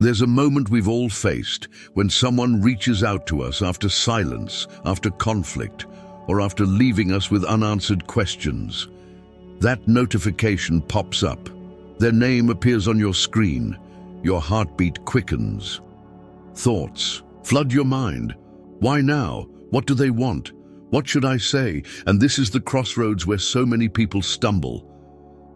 There's a moment we've all faced when someone reaches out to us after silence, after conflict, or after leaving us with unanswered questions. That notification pops up. Their name appears on your screen. Your heartbeat quickens. Thoughts flood your mind. Why now? What do they want? What should I say? And this is the crossroads where so many people stumble.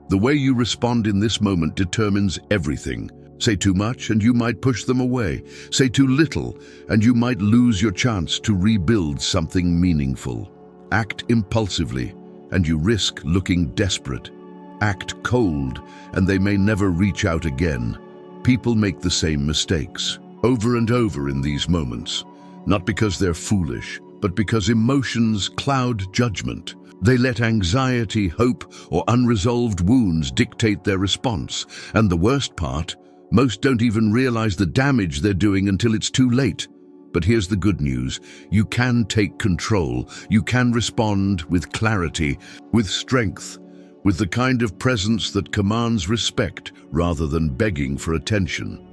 The way you respond in this moment determines everything. Say too much and you might push them away. Say too little and you might lose your chance to rebuild something meaningful. Act impulsively and you risk looking desperate. Act cold and they may never reach out again. People make the same mistakes over and over in these moments, not because they're foolish, but because emotions cloud judgment. They let anxiety, hope, or unresolved wounds dictate their response. And the worst part, most don't even realize the damage they're doing until it's too late. But here's the good news. You can take control. You can respond with clarity, with strength, with the kind of presence that commands respect rather than begging for attention.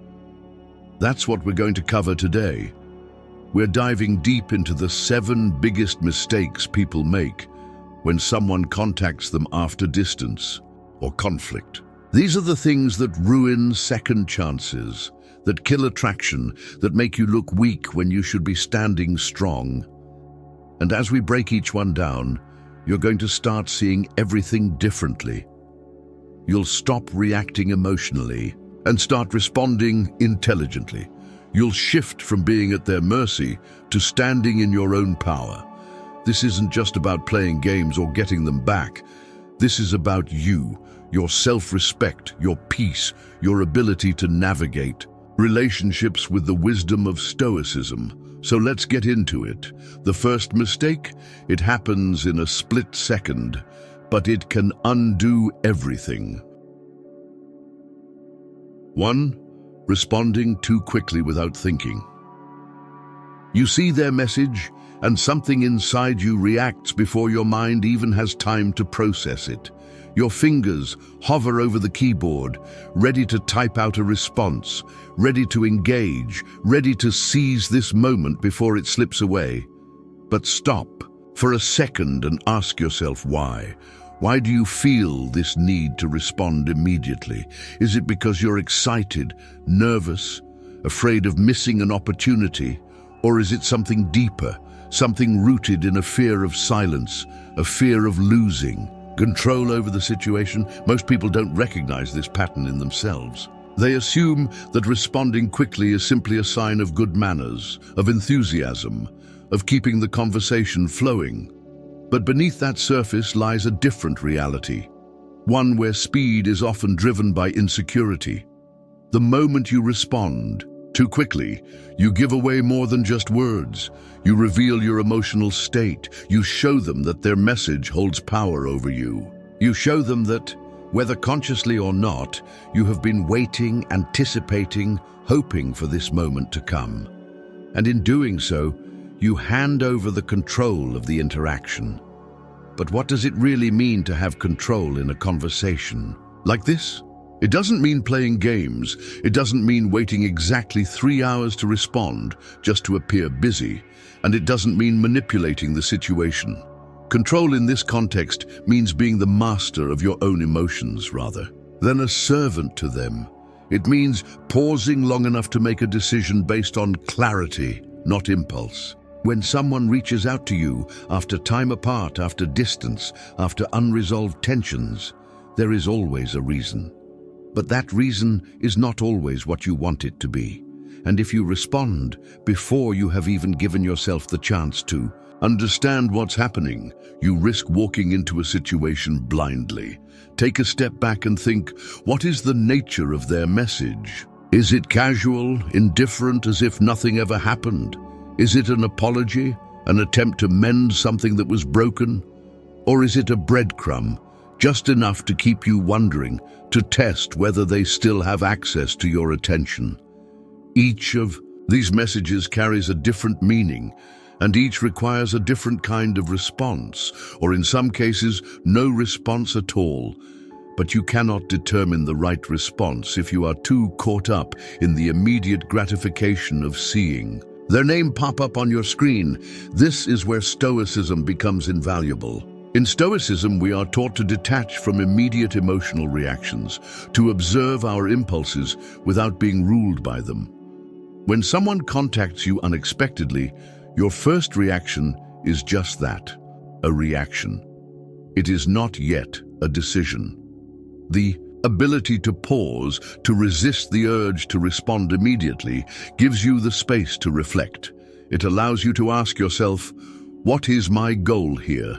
That's what we're going to cover today. We're diving deep into the 7 biggest mistakes people make when someone contacts them after distance or conflict. These are the things that ruin second chances, that kill attraction, that make you look weak when you should be standing strong. And as we break each one down, you're going to start seeing everything differently. You'll stop reacting emotionally and start responding intelligently. You'll shift from being at their mercy to standing in your own power. This isn't just about playing games or getting them back. This is about you, your self-respect, your peace, your ability to navigate relationships with the wisdom of Stoicism. So let's get into it. The first mistake, it happens in a split second, but it can undo everything. 1. Responding too quickly without thinking. You see their message, and something inside you reacts before your mind even has time to process it. Your fingers hover over the keyboard, ready to type out a response, ready to engage, ready to seize this moment before it slips away. But stop for a second and ask yourself why. Why do you feel this need to respond immediately? Is it because you're excited, nervous, afraid of missing an opportunity? Or is it something deeper, something rooted in a fear of silence, a fear of losing control over the situation? Most people don't recognize this pattern in themselves. They assume that responding quickly is simply a sign of good manners, of enthusiasm, of keeping the conversation flowing. But beneath that surface lies a different reality, one where speed is often driven by insecurity. The moment you respond too quickly, you give away more than just words. You reveal your emotional state. You show them that their message holds power over you. You show them that, whether consciously or not, you have been waiting, anticipating, hoping for this moment to come. And in doing so, you hand over the control of the interaction. But what does it really mean to have control in a conversation like this? It doesn't mean playing games. It doesn't mean waiting exactly 3 hours to respond just to appear busy. And it doesn't mean manipulating the situation. Control in this context means being the master of your own emotions rather than a servant to them. It means pausing long enough to make a decision based on clarity, not impulse. When someone reaches out to you after time apart, after distance, after unresolved tensions, there is always a reason. But that reason is not always what you want it to be. And if you respond before you have even given yourself the chance to understand what's happening, you risk walking into a situation blindly. Take a step back and think, what is the nature of their message? Is it casual, indifferent, as if nothing ever happened? Is it an apology, an attempt to mend something that was broken? Or is it a breadcrumb, just enough to keep you wondering, to test whether they still have access to your attention? Each of these messages carries a different meaning, and each requires a different kind of response, or in some cases, no response at all. But you cannot determine the right response if you are too caught up in the immediate gratification of seeing their name pop up on your screen. This is where Stoicism becomes invaluable. In Stoicism, we are taught to detach from immediate emotional reactions, to observe our impulses without being ruled by them. When someone contacts you unexpectedly, your first reaction is just that, a reaction. It is not yet a decision. The ability to pause, to resist the urge to respond immediately, gives you the space to reflect. It allows you to ask yourself, what is my goal here?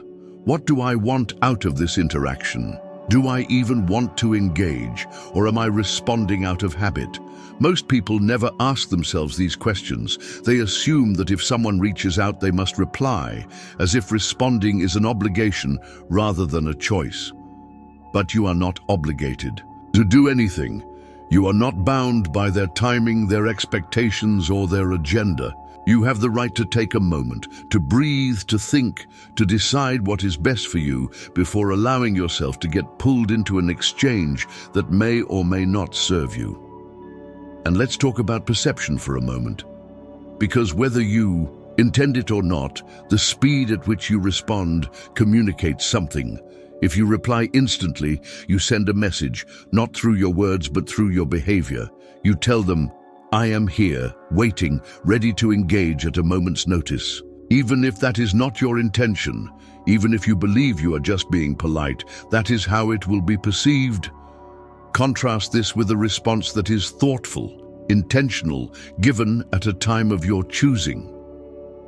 What do I want out of this interaction? Do I even want to engage, or am I responding out of habit? Most people never ask themselves these questions. They assume that if someone reaches out, they must reply, as if responding is an obligation rather than a choice. But you are not obligated to do anything. You are not bound by their timing, their expectations, or their agenda. You have the right to take a moment, to breathe, to think, to decide what is best for you before allowing yourself to get pulled into an exchange that may or may not serve you. And let's talk about perception for a moment. Because whether you intend it or not, the speed at which you respond communicates something. If you reply instantly, you send a message, not through your words but through your behavior. You tell them, I am here, waiting, ready to engage at a moment's notice. Even if that is not your intention, even if you believe you are just being polite, that is how it will be perceived. Contrast this with a response that is thoughtful, intentional, given at a time of your choosing.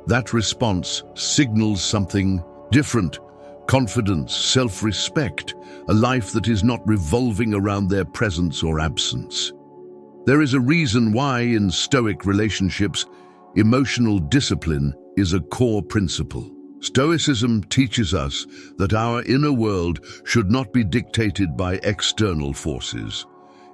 That response signals something different: confidence, self-respect, a life that is not revolving around their presence or absence. There is a reason why in Stoic relationships, emotional discipline is a core principle. Stoicism teaches us that our inner world should not be dictated by external forces.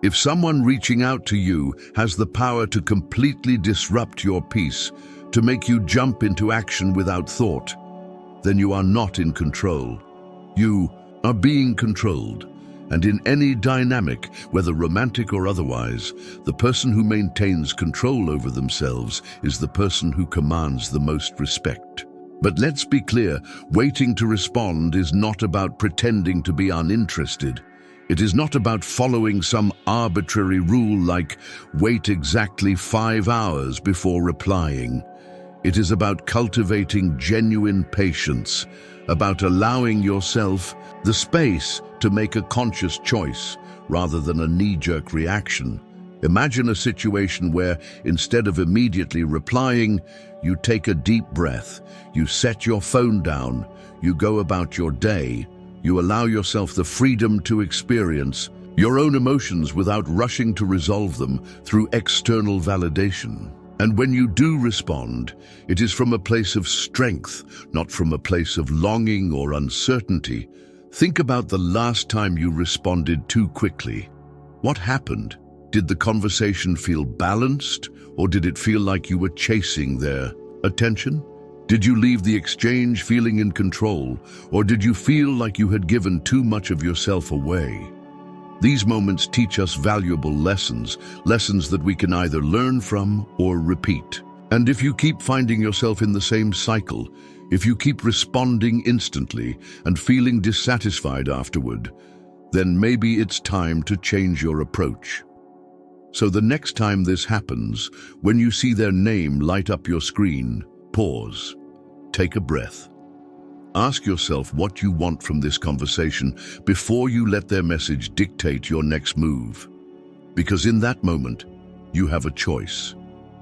If someone reaching out to you has the power to completely disrupt your peace, to make you jump into action without thought, then you are not in control. You are being controlled. And in any dynamic, whether romantic or otherwise, the person who maintains control over themselves is the person who commands the most respect. But let's be clear, waiting to respond is not about pretending to be uninterested. It is not about following some arbitrary rule like wait exactly 5 hours before replying. It is about cultivating genuine patience, about allowing yourself the space to make a conscious choice rather than a knee-jerk reaction. Imagine a situation where, instead of immediately replying, you take a deep breath, you set your phone down, you go about your day, you allow yourself the freedom to experience your own emotions without rushing to resolve them through external validation. And when you do respond, it is from a place of strength, not from a place of longing or uncertainty. Think about the last time you responded too quickly. What happened? Did the conversation feel balanced, or did it feel like you were chasing their attention? Did you leave the exchange feeling in control, or did you feel like you had given too much of yourself away? These moments teach us valuable lessons that we can either learn from or repeat. And if you keep finding yourself in the same cycle, if you keep responding instantly and feeling dissatisfied afterward, then maybe it's time to change your approach. So the next time this happens, when you see their name light up your screen, pause, take a breath. Ask yourself what you want from this conversation before you let their message dictate your next move. Because in that moment, you have a choice.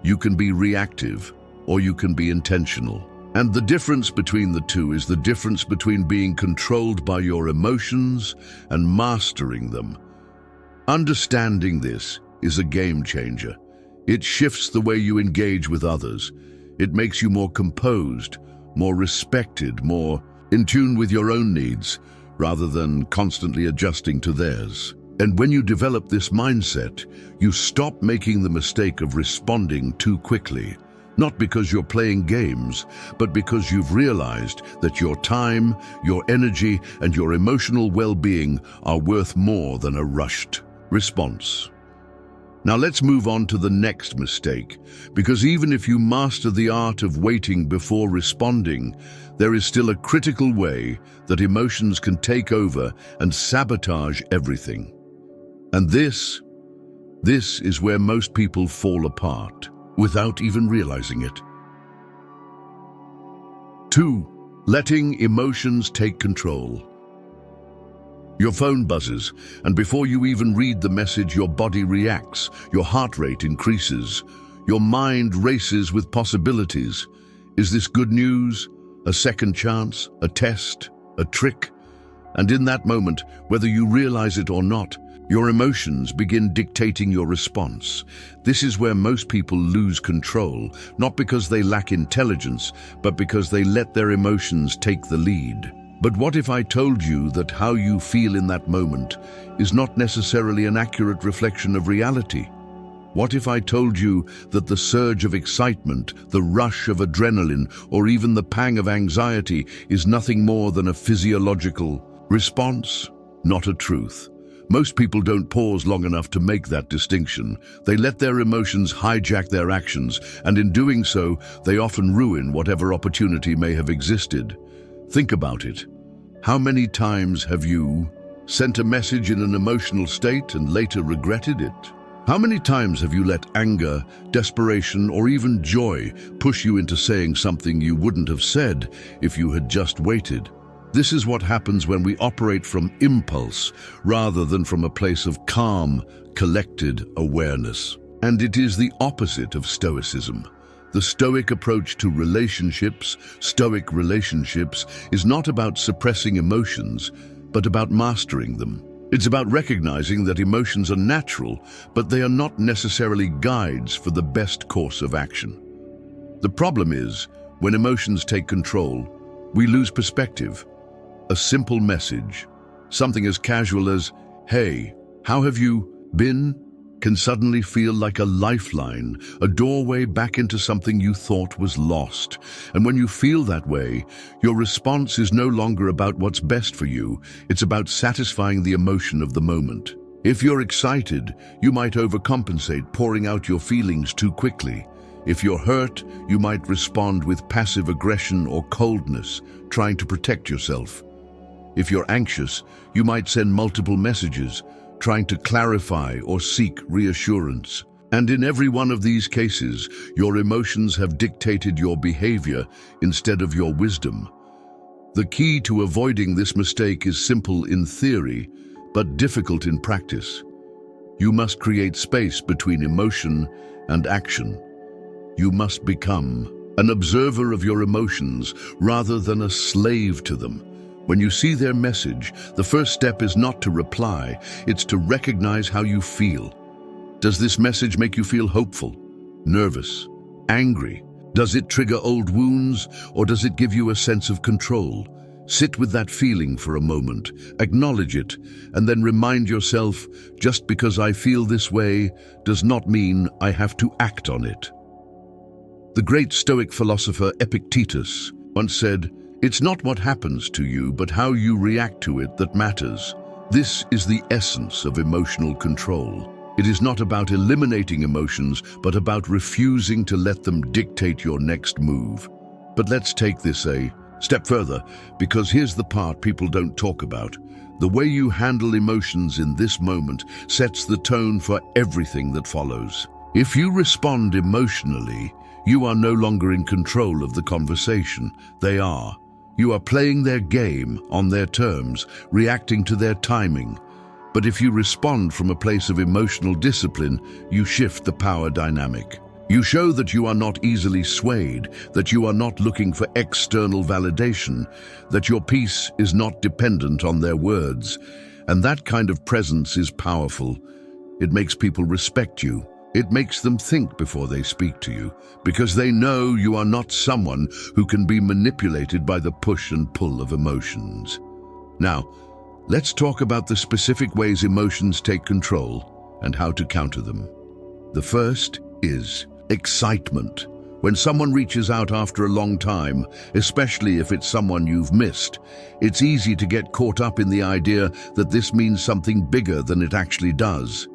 You can be reactive or you can be intentional. And the difference between the two is the difference between being controlled by your emotions and mastering them. Understanding this is a game changer. It shifts the way you engage with others. It makes you more composed, more respected, more in tune with your own needs, rather than constantly adjusting to theirs. And when you develop this mindset, you stop making the mistake of responding too quickly. Not because you're playing games, but because you've realized that your time, your energy, and your emotional well-being are worth more than a rushed response. Now let's move on to the next mistake, because even if you master the art of waiting before responding, there is still a critical way that emotions can take over and sabotage everything. And this is where most people fall apart, without even realizing it. 2. Letting emotions take control. Your phone buzzes, and before you even read the message, your body reacts, your heart rate increases, your mind races with possibilities. Is this good news? A second chance? A test? A trick? And in that moment, whether you realize it or not, your emotions begin dictating your response. This is where most people lose control, not because they lack intelligence, but because they let their emotions take the lead. But what if I told you that how you feel in that moment is not necessarily an accurate reflection of reality? What if I told you that the surge of excitement, the rush of adrenaline, or even the pang of anxiety is nothing more than a physiological response, not a truth? Most people don't pause long enough to make that distinction. They let their emotions hijack their actions, and in doing so, they often ruin whatever opportunity may have existed. Think about it. How many times have you sent a message in an emotional state and later regretted it? How many times have you let anger, desperation, or even joy push you into saying something you wouldn't have said if you had just waited? This is what happens when we operate from impulse rather than from a place of calm, collected awareness. And it is the opposite of Stoicism. The Stoic approach to relationships, Stoic relationships, is not about suppressing emotions, but about mastering them. It's about recognizing that emotions are natural, but they are not necessarily guides for the best course of action. The problem is, when emotions take control, we lose perspective. A simple message, something as casual as, "Hey, how have you been?" can suddenly feel like a lifeline, a doorway back into something you thought was lost. And when you feel that way, your response is no longer about what's best for you, it's about satisfying the emotion of the moment. If you're excited, you might overcompensate, pouring out your feelings too quickly. If you're hurt, you might respond with passive aggression or coldness, trying to protect yourself. If you're anxious, you might send multiple messages, trying to clarify or seek reassurance. And in every one of these cases, your emotions have dictated your behavior instead of your wisdom. The key to avoiding this mistake is simple in theory, but difficult in practice. You must create space between emotion and action. You must become an observer of your emotions rather than a slave to them. When you see their message, the first step is not to reply, it's to recognize how you feel. Does this message make you feel hopeful, nervous, angry? Does it trigger old wounds, or does it give you a sense of control? Sit with that feeling for a moment, acknowledge it, and then remind yourself, just because I feel this way does not mean I have to act on it. The great Stoic philosopher Epictetus once said, "It's not what happens to you, but how you react to it that matters." This is the essence of emotional control. It is not about eliminating emotions, but about refusing to let them dictate your next move. But let's take this a step further, because here's the part people don't talk about. The way you handle emotions in this moment sets the tone for everything that follows. If you respond emotionally, you are no longer in control of the conversation. They are. You are playing their game on their terms, reacting to their timing. But if you respond from a place of emotional discipline, you shift the power dynamic. You show that you are not easily swayed, that you are not looking for external validation, that your peace is not dependent on their words. And that kind of presence is powerful. It makes people respect you. It makes them think before they speak to you, because they know you are not someone who can be manipulated by the push and pull of emotions. Now, let's talk about the specific ways emotions take control and how to counter them. The first is excitement. When someone reaches out after a long time, especially if it's someone you've missed, it's easy to get caught up in the idea that this means something bigger than it actually does.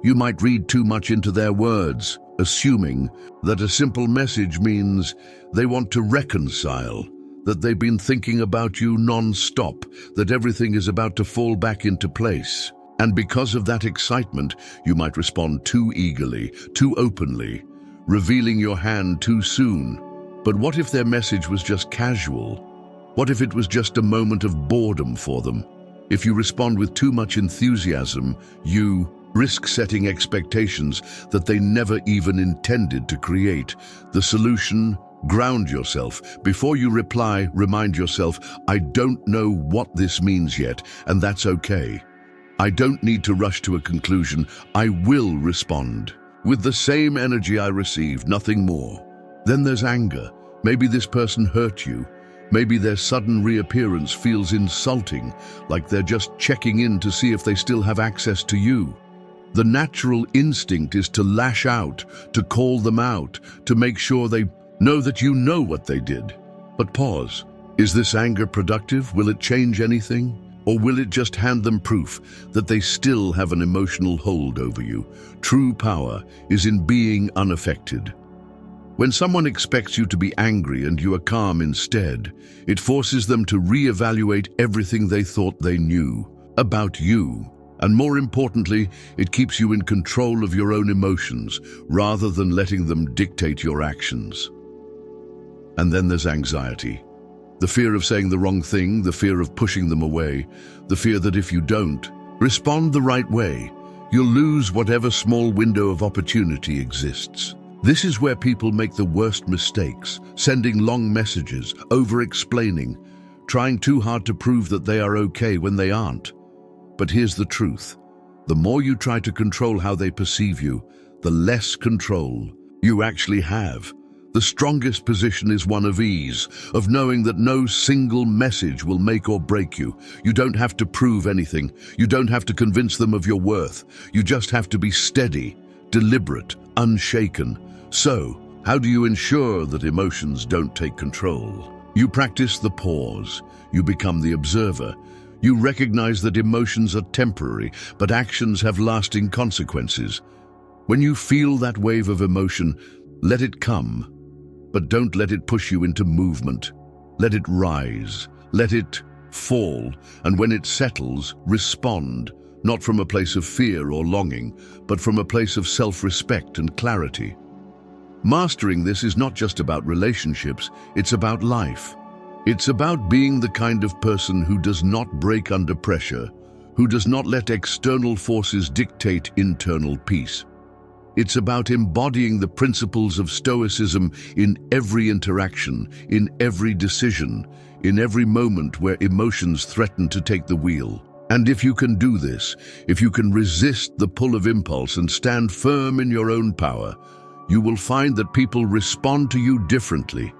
You might read too much into their words, assuming that a simple message means they want to reconcile, that they've been thinking about you non-stop, that everything is about to fall back into place. And because of that excitement, you might respond too eagerly, too openly, revealing your hand too soon. But what if their message was just casual? What if it was just a moment of boredom for them? If you respond with too much enthusiasm, you risk setting expectations that they never even intended to create. The solution: ground yourself. Before you reply, remind yourself, I don't know what this means yet, and that's okay. I don't need to rush to a conclusion. I will respond with the same energy I received, nothing more. Then there's anger. Maybe this person hurt you. Maybe their sudden reappearance feels insulting, like they're just checking in to see if they still have access to you. The natural instinct is to lash out, to call them out, to make sure they know that you know what they did. But pause. Is this anger productive? Will it change anything? Or will it just hand them proof that they still have an emotional hold over you? True power is in being unaffected. When someone expects you to be angry and you are calm instead, it forces them to reevaluate everything they thought they knew about you. And more importantly, it keeps you in control of your own emotions rather than letting them dictate your actions. And then there's anxiety. The fear of saying the wrong thing, the fear of pushing them away, the fear that if you don't respond the right way, you'll lose whatever small window of opportunity exists. This is where people make the worst mistakes, sending long messages, over-explaining, trying too hard to prove that they are okay when they aren't. But here's the truth. The more you try to control how they perceive you, the less control you actually have. The strongest position is one of ease, of knowing that no single message will make or break you. You don't have to prove anything. You don't have to convince them of your worth. You just have to be steady, deliberate, unshaken. So, how do you ensure that emotions don't take control? You practice the pause. You become the observer. You recognize that emotions are temporary, but actions have lasting consequences. When you feel that wave of emotion, let it come. But don't let it push you into movement. Let it rise, let it fall, and when it settles, respond, not from a place of fear or longing, but from a place of self-respect and clarity. Mastering this is not just about relationships, it's about life. It's about being the kind of person who does not break under pressure, who does not let external forces dictate internal peace. It's about embodying the principles of Stoicism in every interaction, in every decision, in every moment where emotions threaten to take the wheel. And if you can do this, if you can resist the pull of impulse and stand firm in your own power, you will find that people respond to you differently.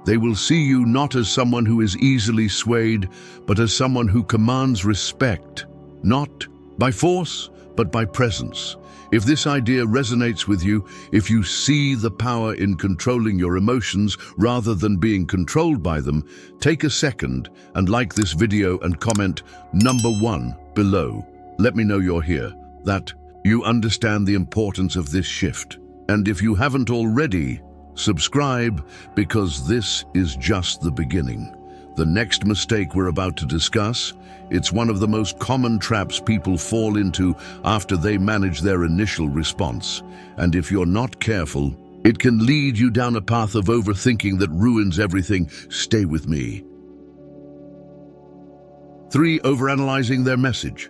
They will see you not as someone who is easily swayed, but as someone who commands respect, not by force, but by presence. If this idea resonates with you, if you see the power in controlling your emotions rather than being controlled by them, take a second and like this video and comment number 1 below. Let me know you're here, that you understand the importance of this shift. And if you haven't already, subscribe, because this is just the beginning. The next mistake we're about to discuss, it's one of the most common traps people fall into after they manage their initial response. And if you're not careful, it can lead you down a path of overthinking that ruins everything. Stay with me. 3. Overanalyzing their message.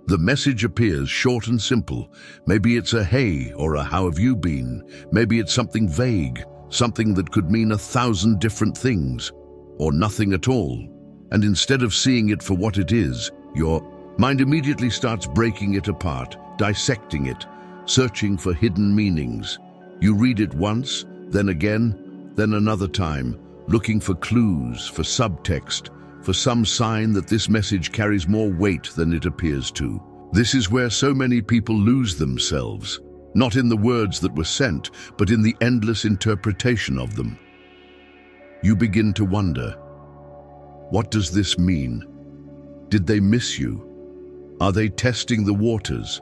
The message appears short and simple. Maybe it's a hey or a how have you been. Maybe it's something vague, something that could mean 1,000 different things, or nothing at all. And instead of seeing it for what it is, your mind immediately starts breaking it apart, dissecting it, searching for hidden meanings. You read it once, then again, then another time, looking for clues, for subtext, for some sign that this message carries more weight than it appears to. This is where so many people lose themselves. not in the words that were sent, but in the endless interpretation of them. You begin to wonder, what does this mean? Did they miss you? Are they testing the waters?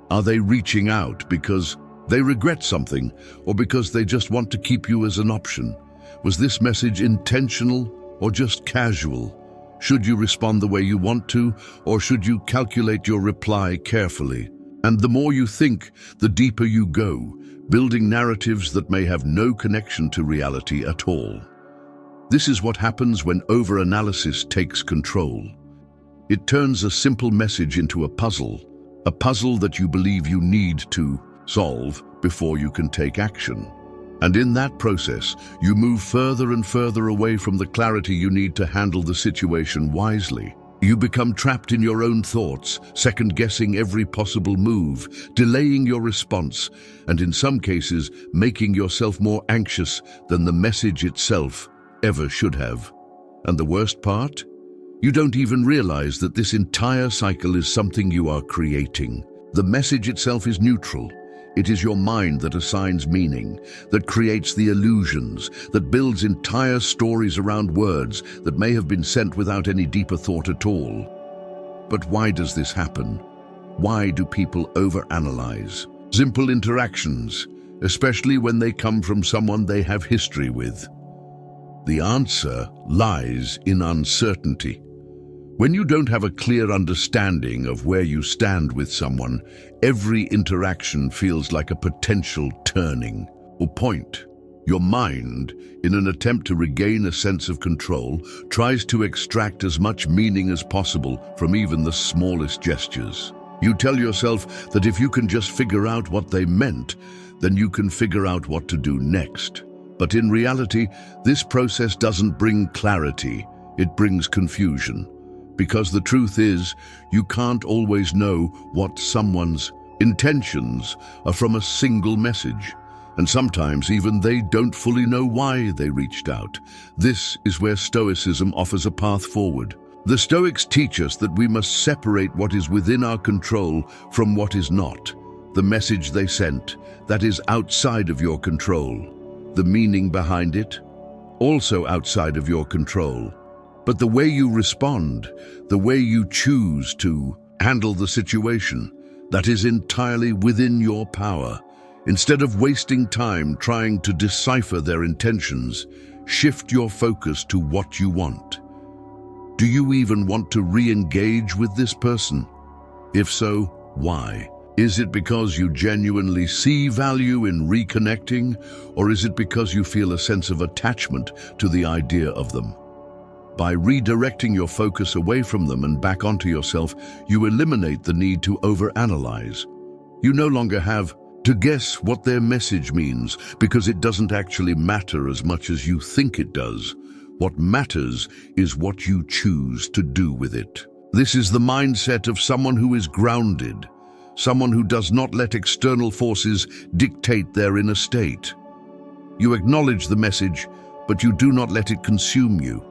Are they reaching out because they regret something, or because they just want to keep you as an option? Was this message intentional or just casual? Should you respond the way you want to, or should you calculate your reply carefully? And the more you think, the deeper you go, building narratives that may have no connection to reality at all. This is what happens when overanalysis takes control. It turns a simple message into a puzzle that you believe you need to solve before you can take action. And in that process, you move further and further away from the clarity you need to handle the situation wisely. You become trapped in your own thoughts, second-guessing every possible move, delaying your response, and in some cases, making yourself more anxious than the message itself ever should have. And the worst part? You don't even realize that this entire cycle is something you are creating. The message itself is neutral. It is your mind that assigns meaning, that creates the illusions, that builds entire stories around words that may have been sent without any deeper thought at all. But why does this happen? Why do people overanalyze simple interactions, especially when they come from someone they have history with? The answer lies in uncertainty. When you don't have a clear understanding of where you stand with someone, every interaction feels like a potential turning or point. Your mind, in an attempt to regain a sense of control, tries to extract as much meaning as possible from even the smallest gestures. You tell yourself that if you can just figure out what they meant, then you can figure out what to do next. But in reality, this process doesn't bring clarity, it brings confusion. Because the truth is, you can't always know what someone's intentions are from a single message. And sometimes even they don't fully know why they reached out. This is where Stoicism offers a path forward. The Stoics teach us that we must separate what is within our control from what is not. The message they sent, that is outside of your control. The meaning behind it, also outside of your control. But the way you respond, the way you choose to handle the situation, that is entirely within your power. Instead of wasting time trying to decipher their intentions, shift your focus to what you want. Do you even want to re-engage with this person? If so, why? Is it because you genuinely see value in reconnecting, or is it because you feel a sense of attachment to the idea of them? By redirecting your focus away from them and back onto yourself, you eliminate the need to overanalyze. You no longer have to guess what their message means, because it doesn't actually matter as much as you think it does. What matters is what you choose to do with it. This is the mindset of someone who is grounded, someone who does not let external forces dictate their inner state. You acknowledge the message, but you do not let it consume you.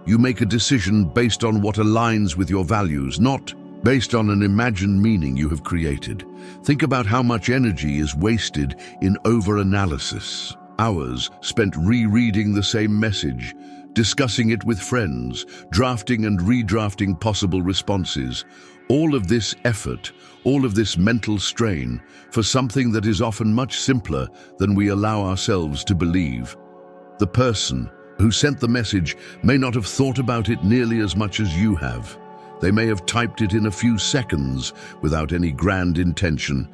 You make a decision based on what aligns with your values, not based on an imagined meaning you have created. Think about how much energy is wasted in overanalysis. Hours spent rereading the same message, discussing it with friends, drafting and redrafting possible responses. All of this effort, all of this mental strain for something that is often much simpler than we allow ourselves to believe. The person who sent the message may not have thought about it nearly as much as you have. They may have typed it in a few seconds without any grand intention.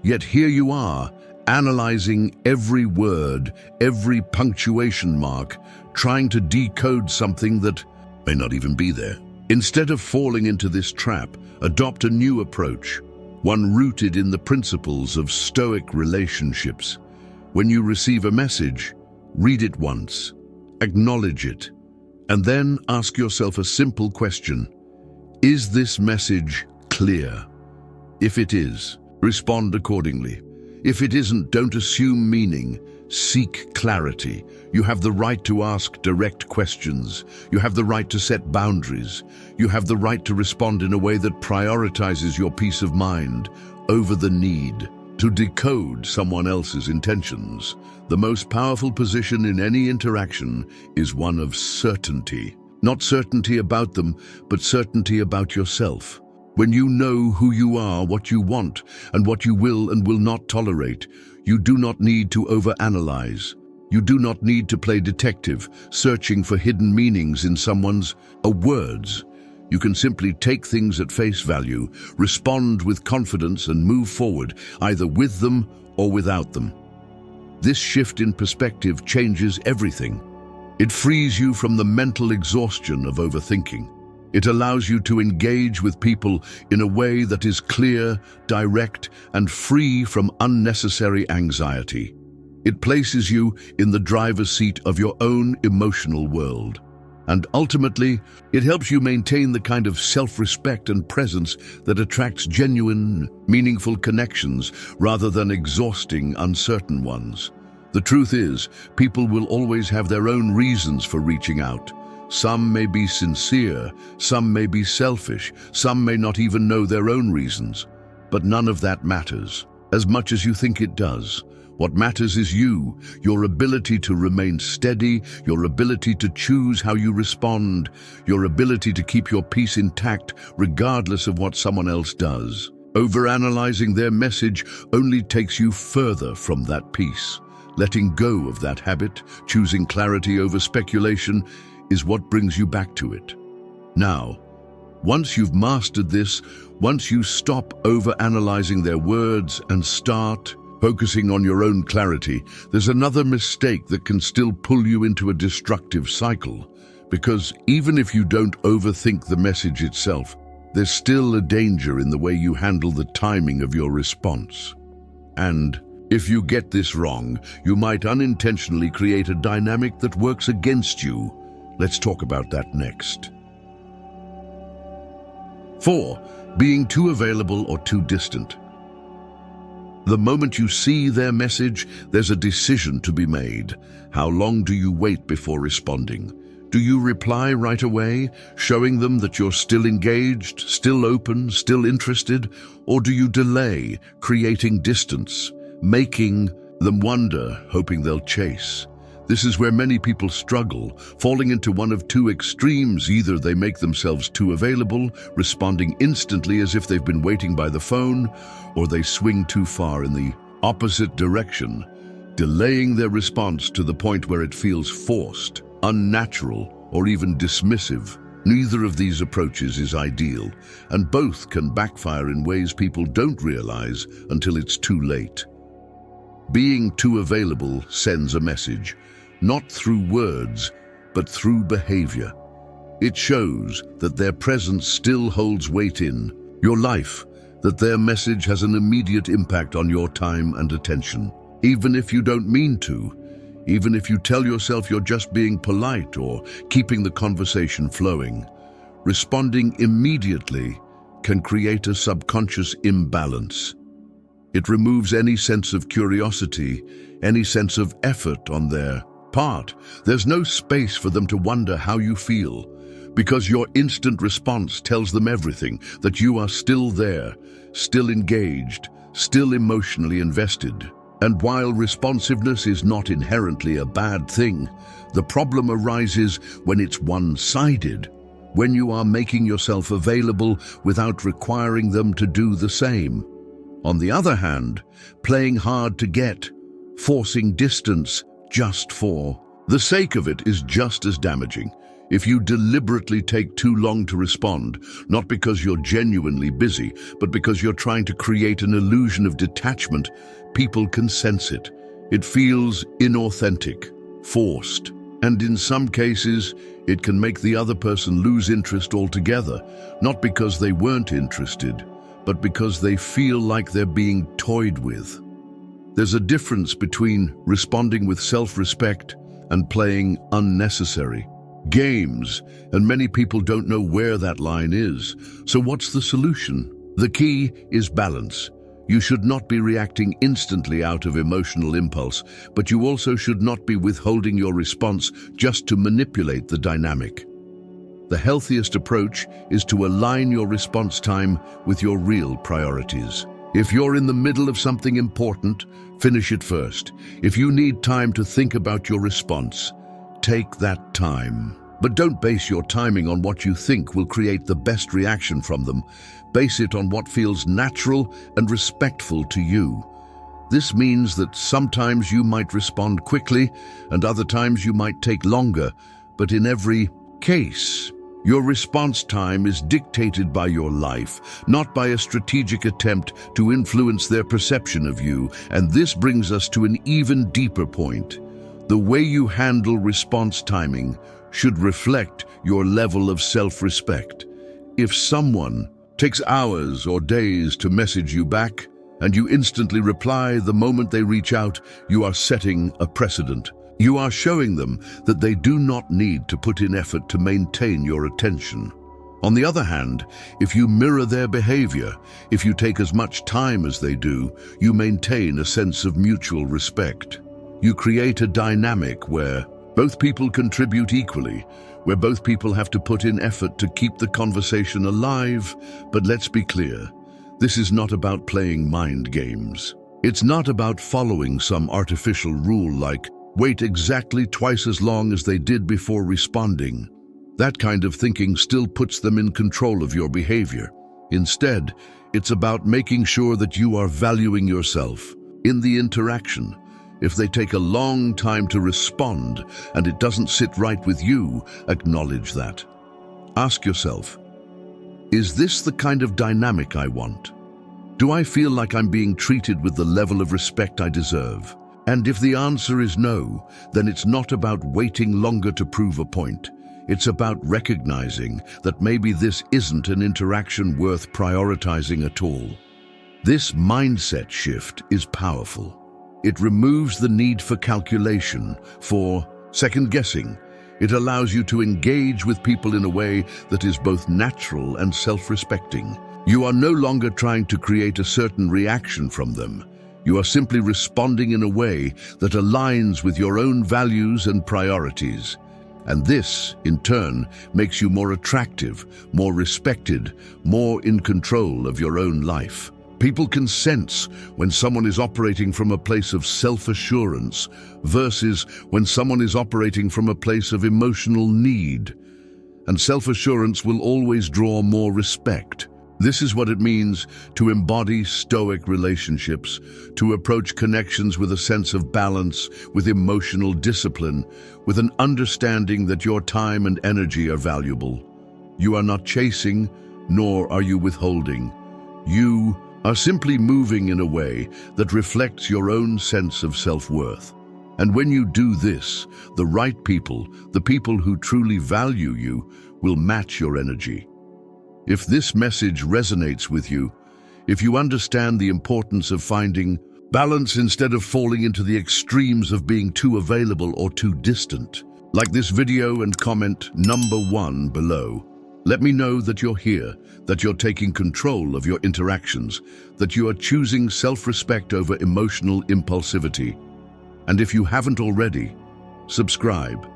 Yet here you are, analyzing every word, every punctuation mark, trying to decode something that may not even be there. Instead of falling into this trap, adopt a new approach, one rooted in the principles of Stoic relationships. When you receive a message, read it once, acknowledge it, and then ask yourself a simple question. Is this message clear? If it is, respond accordingly. If it isn't, don't assume meaning. Seek clarity. You have the right to ask direct questions. You have the right to set boundaries. You have the right to respond in a way that prioritizes your peace of mind over the need to decode someone else's intentions. The most powerful position in any interaction is one of certainty. Not certainty about them, but certainty about yourself. When you know who you are, what you want, and what you will and will not tolerate, you do not need to overanalyze. You do not need to play detective, searching for hidden meanings in someone's words. You can simply take things at face value, respond with confidence, and move forward, either with them or without them. This shift in perspective changes everything. It frees you from the mental exhaustion of overthinking. It allows you to engage with people in a way that is clear, direct, and free from unnecessary anxiety. It places you in the driver's seat of your own emotional world. And ultimately, it helps you maintain the kind of self-respect and presence that attracts genuine, meaningful connections rather than exhausting, uncertain ones. The truth is, people will always have their own reasons for reaching out. Some may be sincere, some may be selfish, some may not even know their own reasons. But none of that matters, as much as you think it does. What matters is you, your ability to remain steady, your ability to choose how you respond, your ability to keep your peace intact regardless of what someone else does. Overanalyzing their message only takes you further from that peace. Letting go of that habit, choosing clarity over speculation, is what brings you back to it. Now, once you've mastered this, once you stop overanalyzing their words and start focusing on your own clarity, there's another mistake that can still pull you into a destructive cycle. Because even if you don't overthink the message itself, there's still a danger in the way you handle the timing of your response. And if you get this wrong, you might unintentionally create a dynamic that works against you. Let's talk about that next. 4. Being too available or too distant. The moment you see their message, there's a decision to be made. How long do you wait before responding? Do you reply right away, showing them that you're still engaged, still open, still interested? Or do you delay, creating distance, making them wonder, hoping they'll chase? This is where many people struggle, falling into one of two extremes. Either they make themselves too available, responding instantly as if they've been waiting by the phone, or they swing too far in the opposite direction, delaying their response to the point where it feels forced, unnatural, or even dismissive. Neither of these approaches is ideal, and both can backfire in ways people don't realize until it's too late. Being too available sends a message, not through words, but through behavior. It shows that their presence still holds weight in your life, that their message has an immediate impact on your time and attention. Even if you don't mean to, even if you tell yourself you're just being polite or keeping the conversation flowing, responding immediately can create a subconscious imbalance. It removes any sense of curiosity, any sense of effort on their part. There's no space for them to wonder how you feel, because your instant response tells them everything, that you are still there, still engaged, still emotionally invested. And while responsiveness is not inherently a bad thing, the problem arises when it's one-sided, when you are making yourself available without requiring them to do the same. On the other hand, playing hard to get, forcing distance just for the sake of it is just as damaging. If you deliberately take too long to respond, not because you're genuinely busy, but because you're trying to create an illusion of detachment, people can sense it. It feels inauthentic, forced, and in some cases, it can make the other person lose interest altogether, not because they weren't interested, but because they feel like they're being toyed with. There's a difference between responding with self-respect and playing unnecessary games, and many people don't know where that line is. So what's the solution? The key is balance. You should not be reacting instantly out of emotional impulse, but you also should not be withholding your response just to manipulate the dynamic. The healthiest approach is to align your response time with your real priorities. If you're in the middle of something important, finish it first. If you need time to think about your response, take that time. But don't base your timing on what you think will create the best reaction from them. Base it on what feels natural and respectful to you. This means that sometimes you might respond quickly and other times you might take longer, but in every case, your response time is dictated by your life, not by a strategic attempt to influence their perception of you. And this brings us to an even deeper point. The way you handle response timing should reflect your level of self-respect. If someone takes hours or days to message you back, and you instantly reply the moment they reach out, you are setting a precedent. You are showing them that they do not need to put in effort to maintain your attention. On the other hand, if you mirror their behavior, if you take as much time as they do, you maintain a sense of mutual respect. You create a dynamic where both people contribute equally, where both people have to put in effort to keep the conversation alive. But let's be clear, this is not about playing mind games. It's not about following some artificial rule like, wait exactly twice as long as they did before responding. That kind of thinking still puts them in control of your behavior. Instead, it's about making sure that you are valuing yourself in the interaction. If they take a long time to respond and it doesn't sit right with you, acknowledge that. Ask yourself, is this the kind of dynamic I want? Do I feel like I'm being treated with the level of respect I deserve? And if the answer is no, then it's not about waiting longer to prove a point. It's about recognizing that maybe this isn't an interaction worth prioritizing at all. This mindset shift is powerful. It removes the need for calculation, for second guessing. It allows you to engage with people in a way that is both natural and self-respecting. You are no longer trying to create a certain reaction from them. You are simply responding in a way that aligns with your own values and priorities. And this, in turn, makes you more attractive, more respected, more in control of your own life. People can sense when someone is operating from a place of self-assurance versus when someone is operating from a place of emotional need. And self-assurance will always draw more respect. This is what it means to embody Stoic relationships, to approach connections with a sense of balance, with emotional discipline, with an understanding that your time and energy are valuable. You are not chasing, nor are you withholding. You are simply moving in a way that reflects your own sense of self-worth. And when you do this, the right people, the people who truly value you, will match your energy. If this message resonates with you, if you understand the importance of finding balance instead of falling into the extremes of being too available or too distant, like this video and comment number 1 below. Let me know that you're here, that you're taking control of your interactions, that you are choosing self-respect over emotional impulsivity. And if you haven't already, subscribe,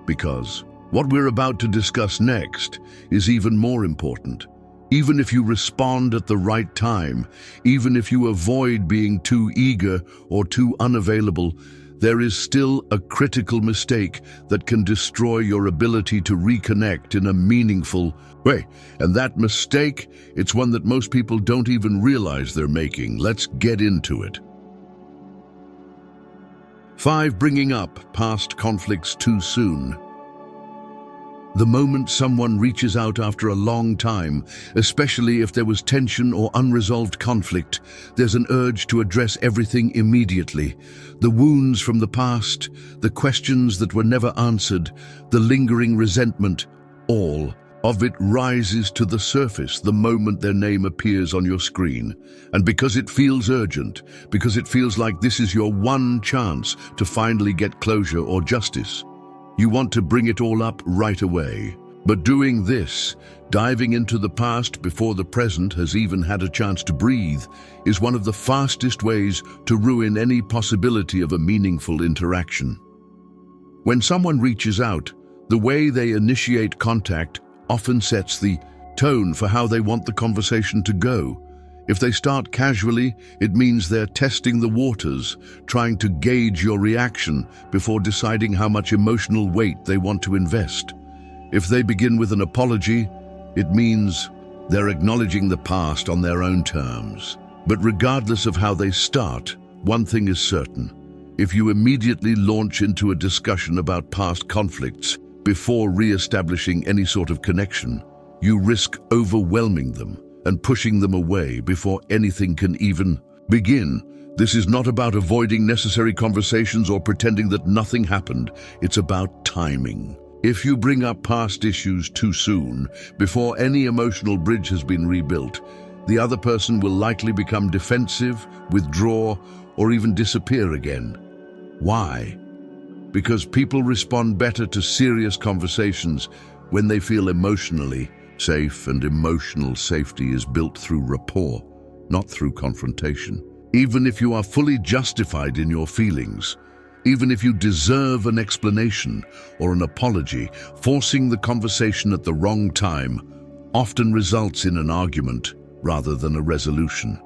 because what we're about to discuss next is even more important. Even if you respond at the right time, even if you avoid being too eager or too unavailable, there is still a critical mistake that can destroy your ability to reconnect in a meaningful way. And that mistake, it's one that most people don't even realize they're making. Let's get into it. 5. Bringing up past conflicts too soon. The moment someone reaches out after a long time, especially if there was tension or unresolved conflict, there's an urge to address everything immediately. The wounds from the past, the questions that were never answered, the lingering resentment, all of it rises to the surface the moment their name appears on your screen. And because it feels urgent, because it feels like this is your one chance to finally get closure or justice, you want to bring it all up right away. But doing this, diving into the past before the present has even had a chance to breathe, is one of the fastest ways to ruin any possibility of a meaningful interaction. When someone reaches out, the way they initiate contact often sets the tone for how they want the conversation to go. If they start casually, it means they're testing the waters, trying to gauge your reaction before deciding how much emotional weight they want to invest. If they begin with an apology, it means they're acknowledging the past on their own terms. But regardless of how they start, one thing is certain. If you immediately launch into a discussion about past conflicts before re-establishing any sort of connection, you risk overwhelming them and pushing them away before anything can even begin. This is not about avoiding necessary conversations or pretending that nothing happened. It's about timing. If you bring up past issues too soon, before any emotional bridge has been rebuilt, the other person will likely become defensive, withdraw, or even disappear again. Why? Because people respond better to serious conversations when they feel emotionally safe, and emotional safety is built through rapport, not through confrontation. Even if you are fully justified in your feelings, even if you deserve an explanation or an apology, forcing the conversation at the wrong time often results in an argument rather than a resolution.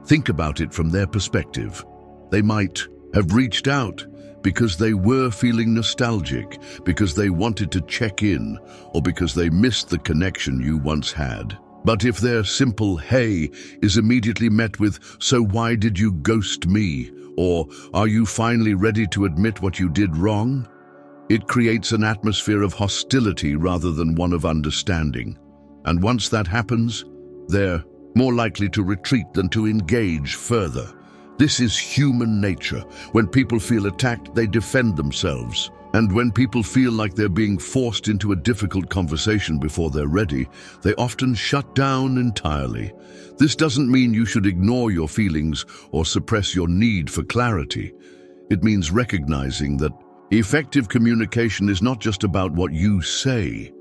Think about it from their perspective. They might have reached out because they were feeling nostalgic, because they wanted to check in, or because they missed the connection you once had. But if their simple "hey" is immediately met with "so why did you ghost me?" or "are you finally ready to admit what you did wrong?" it creates an atmosphere of hostility rather than one of understanding. And once that happens, they're more likely to retreat than to engage further. This is human nature. When people feel attacked, they defend themselves. And when people feel like they're being forced into a difficult conversation before they're ready, they often shut down entirely. This doesn't mean you should ignore your feelings or suppress your need for clarity. It means recognizing that effective communication is not just about what you say,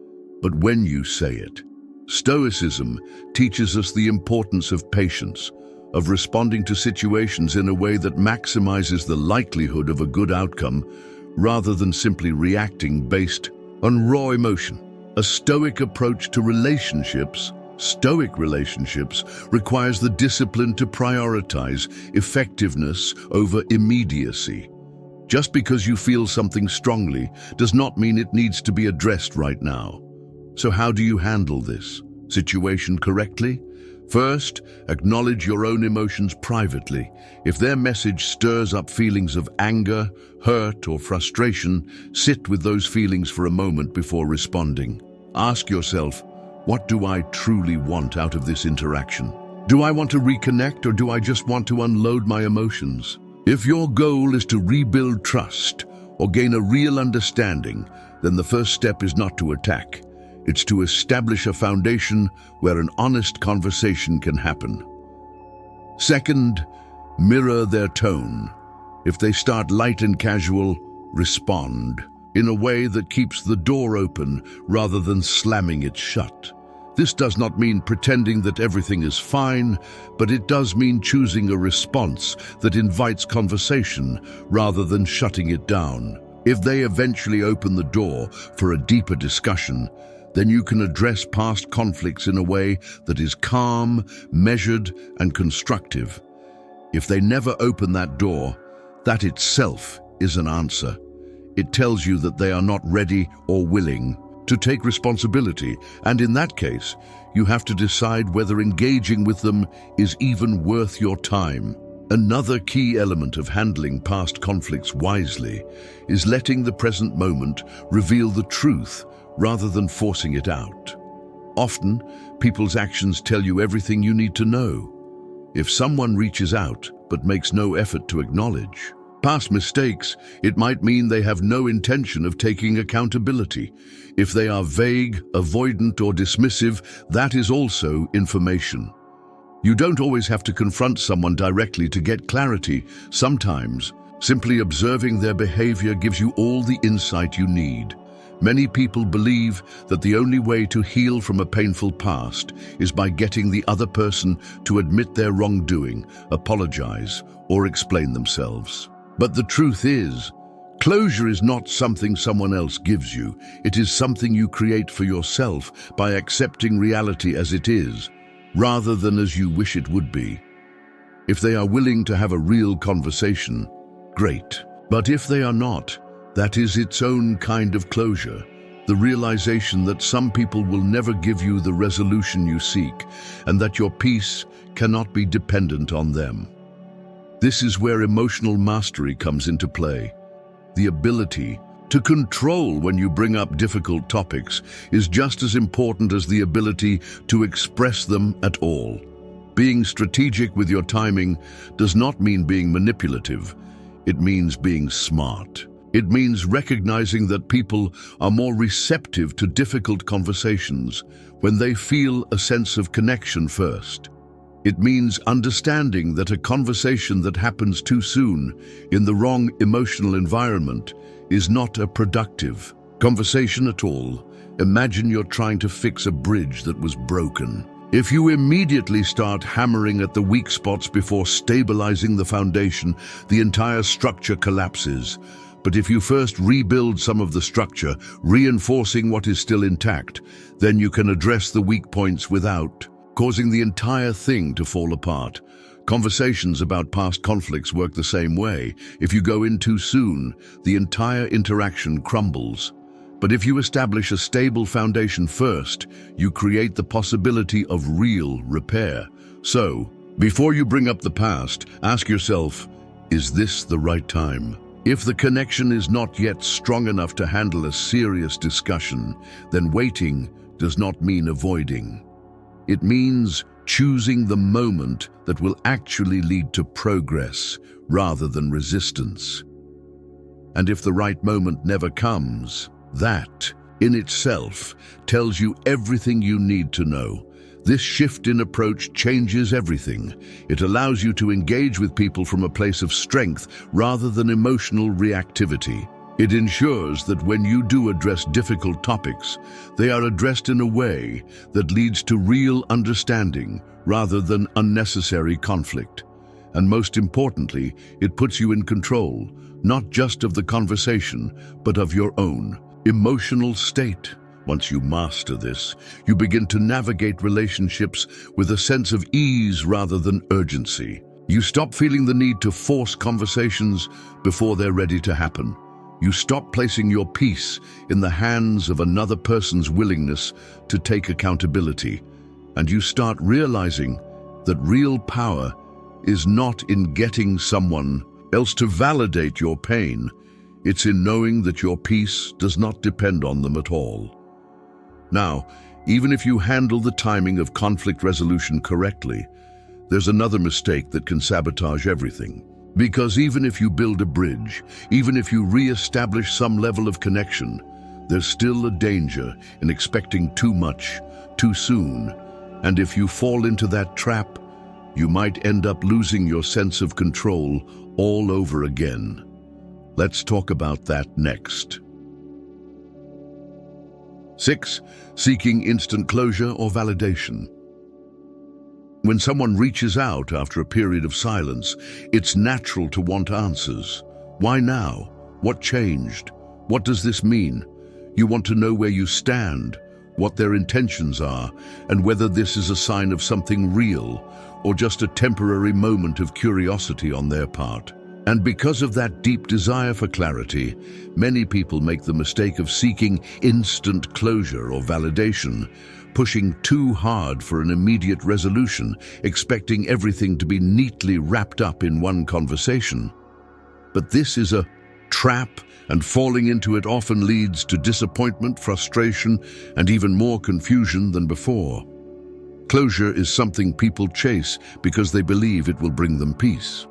but when you say it. Stoicism teaches us the importance of patience, of responding to situations in a way that maximizes the likelihood of a good outcome rather than simply reacting based on raw emotion. A Stoic approach to relationships, Stoic relationships, requires the discipline to prioritize effectiveness over immediacy. Just because you feel something strongly does not mean it needs to be addressed right now. So how do you handle this situation correctly? First, acknowledge your own emotions privately. If their message stirs up feelings of anger, hurt, or frustration, sit with those feelings for a moment before responding. Ask yourself, what do I truly want out of this interaction? Do I want to reconnect, or do I just want to unload my emotions? If your goal is to rebuild trust or gain a real understanding, then the first step is not to attack. It's to establish a foundation where an honest conversation can happen. Second, mirror their tone. If they start light and casual, respond in a way that keeps the door open rather than slamming it shut. This does not mean pretending that everything is fine, but it does mean choosing a response that invites conversation rather than shutting it down. If they eventually open the door for a deeper discussion, then you can address past conflicts in a way that is calm, measured, and constructive. If they never open that door, that itself is an answer. It tells you that they are not ready or willing to take responsibility, and in that case, you have to decide whether engaging with them is even worth your time. Another key element of handling past conflicts wisely is letting the present moment reveal the truth rather than forcing it out. Often, people's actions tell you everything you need to know. If someone reaches out but makes no effort to acknowledge past mistakes, it might mean they have no intention of taking accountability. If they are vague, avoidant, or dismissive, that is also information. You don't always have to confront someone directly to get clarity. Sometimes, simply observing their behavior gives you all the insight you need. Many people believe that the only way to heal from a painful past is by getting the other person to admit their wrongdoing, apologize, or explain themselves. But the truth is, closure is not something someone else gives you. It is something you create for yourself by accepting reality as it is, rather than as you wish it would be. If they are willing to have a real conversation, great. But if they are not, that is its own kind of closure. The realization that some people will never give you the resolution you seek, and that your peace cannot be dependent on them. This is where emotional mastery comes into play. The ability to control when you bring up difficult topics is just as important as the ability to express them at all. Being strategic with your timing does not mean being manipulative. It means being smart. It means recognizing that people are more receptive to difficult conversations when they feel a sense of connection first. It means understanding that a conversation that happens too soon in the wrong emotional environment is not a productive conversation at all. Imagine you're trying to fix a bridge that was broken. If you immediately start hammering at the weak spots before stabilizing the foundation, the entire structure collapses. But if you first rebuild some of the structure, reinforcing what is still intact, then you can address the weak points without causing the entire thing to fall apart. Conversations about past conflicts work the same way. If you go in too soon, the entire interaction crumbles. But if you establish a stable foundation first, you create the possibility of real repair. So, before you bring up the past, ask yourself, is this the right time? If the connection is not yet strong enough to handle a serious discussion, then waiting does not mean avoiding. It means choosing the moment that will actually lead to progress rather than resistance. And if the right moment never comes, that, in itself, tells you everything you need to know. This shift in approach changes everything. It allows you to engage with people from a place of strength rather than emotional reactivity. It ensures that when you do address difficult topics, they are addressed in a way that leads to real understanding rather than unnecessary conflict. And most importantly, it puts you in control, not just of the conversation, but of your own emotional state. Once you master this, you begin to navigate relationships with a sense of ease rather than urgency. You stop feeling the need to force conversations before they're ready to happen. You stop placing your peace in the hands of another person's willingness to take accountability. And you start realizing that real power is not in getting someone else to validate your pain. It's in knowing that your peace does not depend on them at all. Now, even if you handle the timing of conflict resolution correctly, there's another mistake that can sabotage everything. Because even if you build a bridge, even if you re-establish some level of connection, there's still a danger in expecting too much, too soon. And if you fall into that trap, you might end up losing your sense of control all over again. Let's talk about that next. 6. Seeking instant closure or validation. When someone reaches out after a period of silence, it's natural to want answers. Why now? What changed? What does this mean? You want to know where you stand, what their intentions are, and whether this is a sign of something real or just a temporary moment of curiosity on their part. And because of that deep desire for clarity, many people make the mistake of seeking instant closure or validation, pushing too hard for an immediate resolution, expecting everything to be neatly wrapped up in one conversation. But this is a trap, and falling into it often leads to disappointment, frustration, and even more confusion than before. Closure is something people chase because they believe it will bring them peace.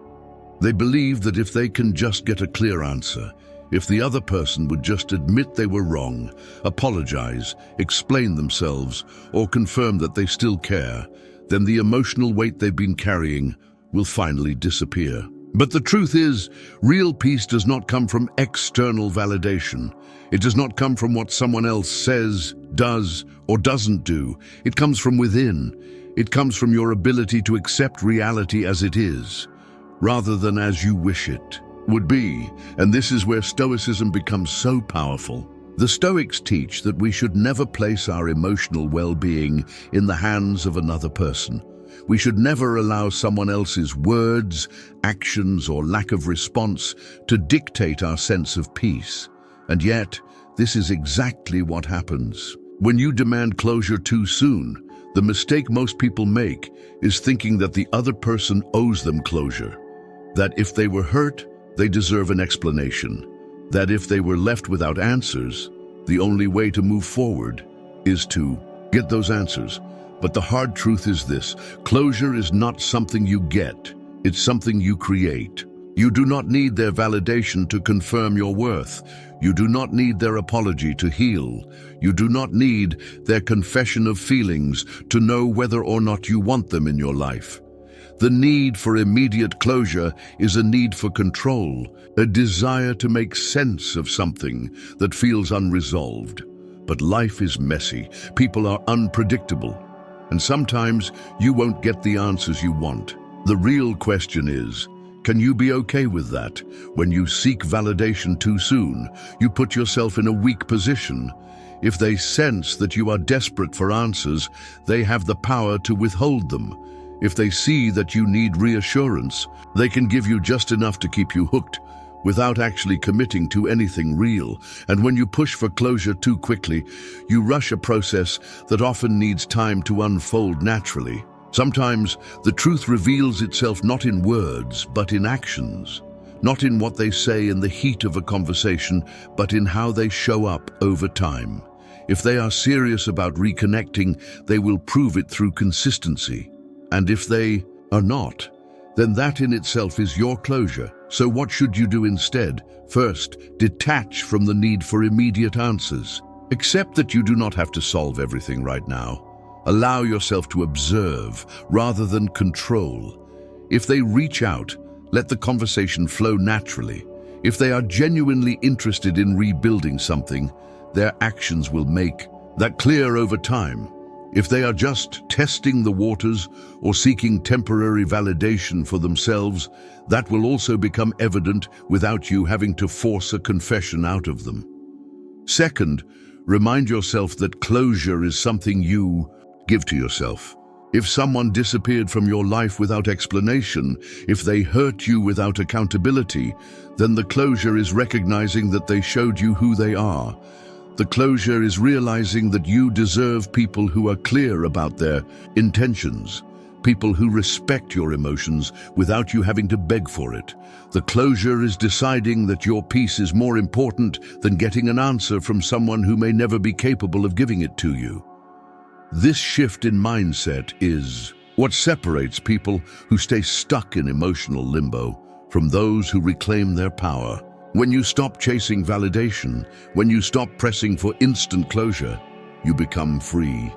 They believe that if they can just get a clear answer, if the other person would just admit they were wrong, apologize, explain themselves, or confirm that they still care, then the emotional weight they've been carrying will finally disappear. But the truth is, real peace does not come from external validation. It does not come from what someone else says, does, or doesn't do. It comes from within. It comes from your ability to accept reality as it is, rather than as you wish it would be. And this is where Stoicism becomes so powerful. The Stoics teach that we should never place our emotional well-being in the hands of another person. We should never allow someone else's words, actions, or lack of response to dictate our sense of peace. And yet, this is exactly what happens. When you demand closure too soon, the mistake most people make is thinking that the other person owes them closure. That if they were hurt, they deserve an explanation. That if they were left without answers, the only way to move forward is to get those answers. But the hard truth is this: closure is not something you get, it's something you create. You do not need their validation to confirm your worth. You do not need their apology to heal. You do not need their confession of feelings to know whether or not you want them in your life. The need for immediate closure is a need for control, a desire to make sense of something that feels unresolved. But life is messy, people are unpredictable, and sometimes you won't get the answers you want. The real question is, can you be okay with that? When you seek validation too soon, you put yourself in a weak position. If they sense that you are desperate for answers, they have the power to withhold them. If they see that you need reassurance, they can give you just enough to keep you hooked, without actually committing to anything real. And when you push for closure too quickly, you rush a process that often needs time to unfold naturally. Sometimes the truth reveals itself not in words, but in actions. Not in what they say in the heat of a conversation, but in how they show up over time. If they are serious about reconnecting, they will prove it through consistency. And if they are not, then that in itself is your closure. So what should you do instead? First, detach from the need for immediate answers. Accept that you do not have to solve everything right now. Allow yourself to observe rather than control. If they reach out, let the conversation flow naturally. If they are genuinely interested in rebuilding something, their actions will make that clear over time. If they are just testing the waters or seeking temporary validation for themselves, that will also become evident without you having to force a confession out of them. Second, remind yourself that closure is something you give to yourself. If someone disappeared from your life without explanation, if they hurt you without accountability, then the closure is recognizing that they showed you who they are. The closure is realizing that you deserve people who are clear about their intentions, people who respect your emotions without you having to beg for it. The closure is deciding that your peace is more important than getting an answer from someone who may never be capable of giving it to you. This shift in mindset is what separates people who stay stuck in emotional limbo from those who reclaim their power. When you stop chasing validation, when you stop pressing for instant closure, you become free.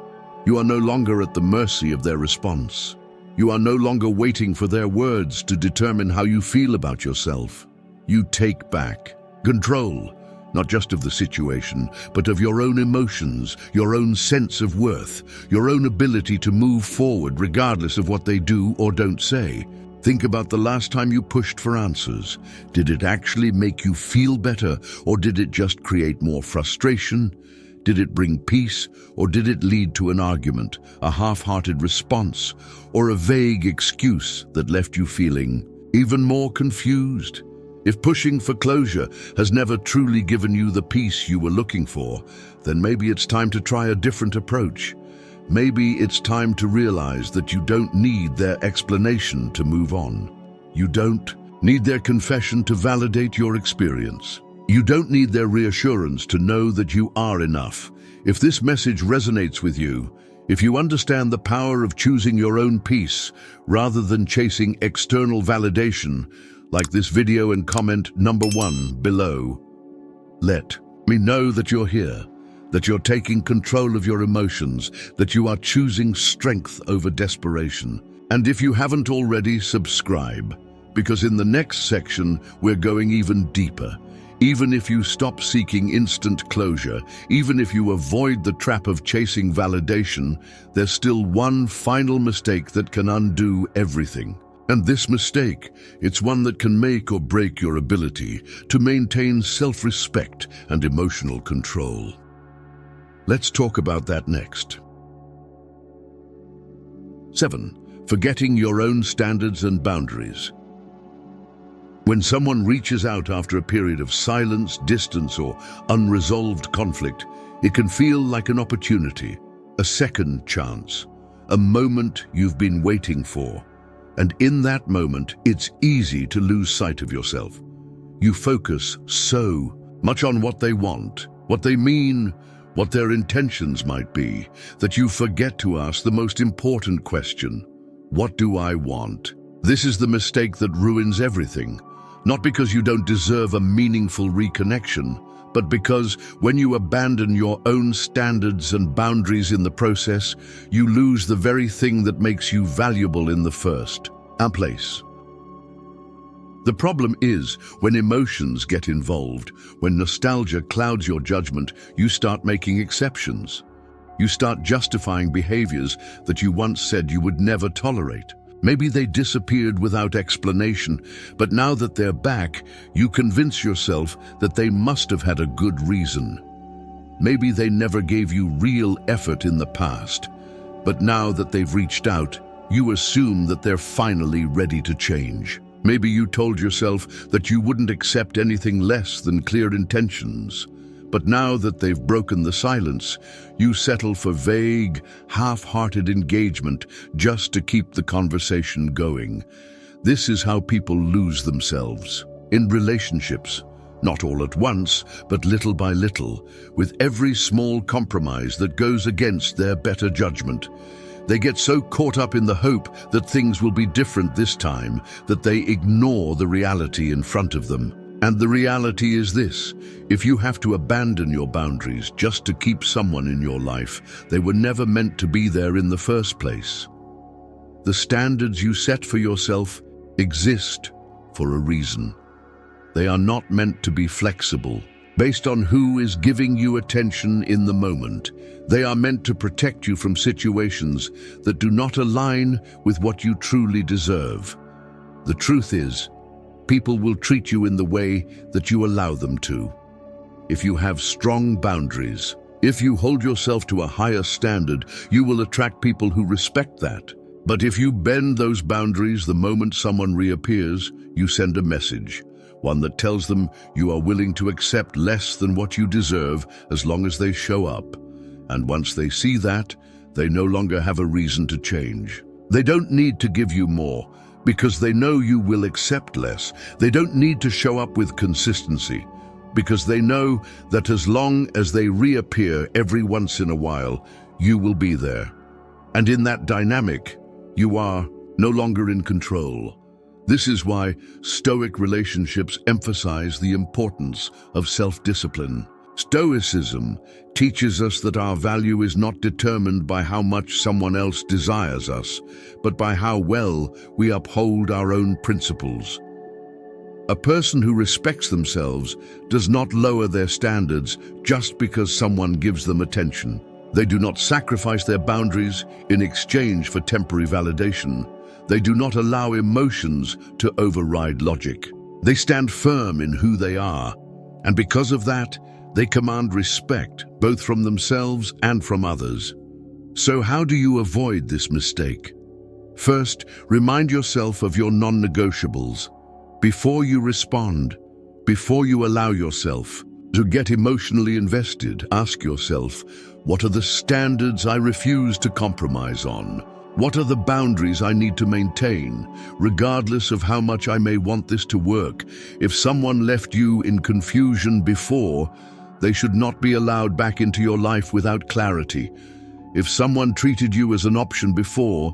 You are no longer at the mercy of their response. You are no longer waiting for their words to determine how you feel about yourself. You take back control, not just of the situation, but of your own emotions, your own sense of worth, your own ability to move forward regardless of what they do or don't say. Think about the last time you pushed for answers. Did it actually make you feel better, or did it just create more frustration? Did it bring peace, or did it lead to an argument, a half-hearted response, or a vague excuse that left you feeling even more confused? If pushing for closure has never truly given you the peace you were looking for, then maybe it's time to try a different approach. Maybe it's time to realize that you don't need their explanation to move on. You don't need their confession to validate your experience. You don't need their reassurance to know that you are enough. If this message resonates with you, if you understand the power of choosing your own peace rather than chasing external validation, like this video and comment number 1 below. Let me know that you're here, that you're taking control of your emotions, that you are choosing strength over desperation. And if you haven't already, subscribe, because in the next section, we're going even deeper. Even if you stop seeking instant closure, even if you avoid the trap of chasing validation, there's still one final mistake that can undo everything. And this mistake, it's one that can make or break your ability to maintain self-respect and emotional control. Let's talk about that next. 7. Forgetting your own standards and boundaries. When someone reaches out after a period of silence, distance, or unresolved conflict, it can feel like an opportunity, a second chance, a moment you've been waiting for. And in that moment, it's easy to lose sight of yourself. You focus so much on what they want, what they mean, what their intentions might be, that you forget to ask the most important question: what do I want? This is the mistake that ruins everything. Not because you don't deserve a meaningful reconnection, but because when you abandon your own standards and boundaries in the process, you lose the very thing that makes you valuable in the first place. The problem is when emotions get involved, when nostalgia clouds your judgment, you start making exceptions. You start justifying behaviors that you once said you would never tolerate. Maybe they disappeared without explanation, but now that they're back, you convince yourself that they must have had a good reason. Maybe they never gave you real effort in the past, but now that they've reached out, you assume that they're finally ready to change. Maybe you told yourself that you wouldn't accept anything less than clear intentions. But now that they've broken the silence, you settle for vague, half-hearted engagement just to keep the conversation going. This is how people lose themselves. In relationships, not all at once, but little by little, with every small compromise that goes against their better judgment. They get so caught up in the hope that things will be different this time that they ignore the reality in front of them. And the reality is this: if you have to abandon your boundaries just to keep someone in your life, they were never meant to be there in the first place. The standards you set for yourself exist for a reason. They are not meant to be flexible, based on who is giving you attention in the moment. They are meant to protect you from situations that do not align with what you truly deserve. The truth is, people will treat you in the way that you allow them to. If you have strong boundaries, if you hold yourself to a higher standard, you will attract people who respect that. But if you bend those boundaries the moment someone reappears, you send a message, one that tells them you are willing to accept less than what you deserve as long as they show up. And once they see that, they no longer have a reason to change. They don't need to give you more, because they know you will accept less. They don't need to show up with consistency, because they know that as long as they reappear every once in a while, you will be there. And in that dynamic, you are no longer in control. This is why Stoic relationships emphasize the importance of self-discipline. Stoicism teaches us that our value is not determined by how much someone else desires us, but by how well we uphold our own principles. A person who respects themselves does not lower their standards just because someone gives them attention. They do not sacrifice their boundaries in exchange for temporary validation. They do not allow emotions to override logic. They stand firm in who they are, and because of that, they command respect, both from themselves and from others. So how do you avoid this mistake? First, remind yourself of your non-negotiables. Before you respond, before you allow yourself to get emotionally invested, ask yourself, what are the standards I refuse to compromise on? What are the boundaries I need to maintain, regardless of how much I may want this to work? If someone left you in confusion before, they should not be allowed back into your life without clarity. If someone treated you as an option before,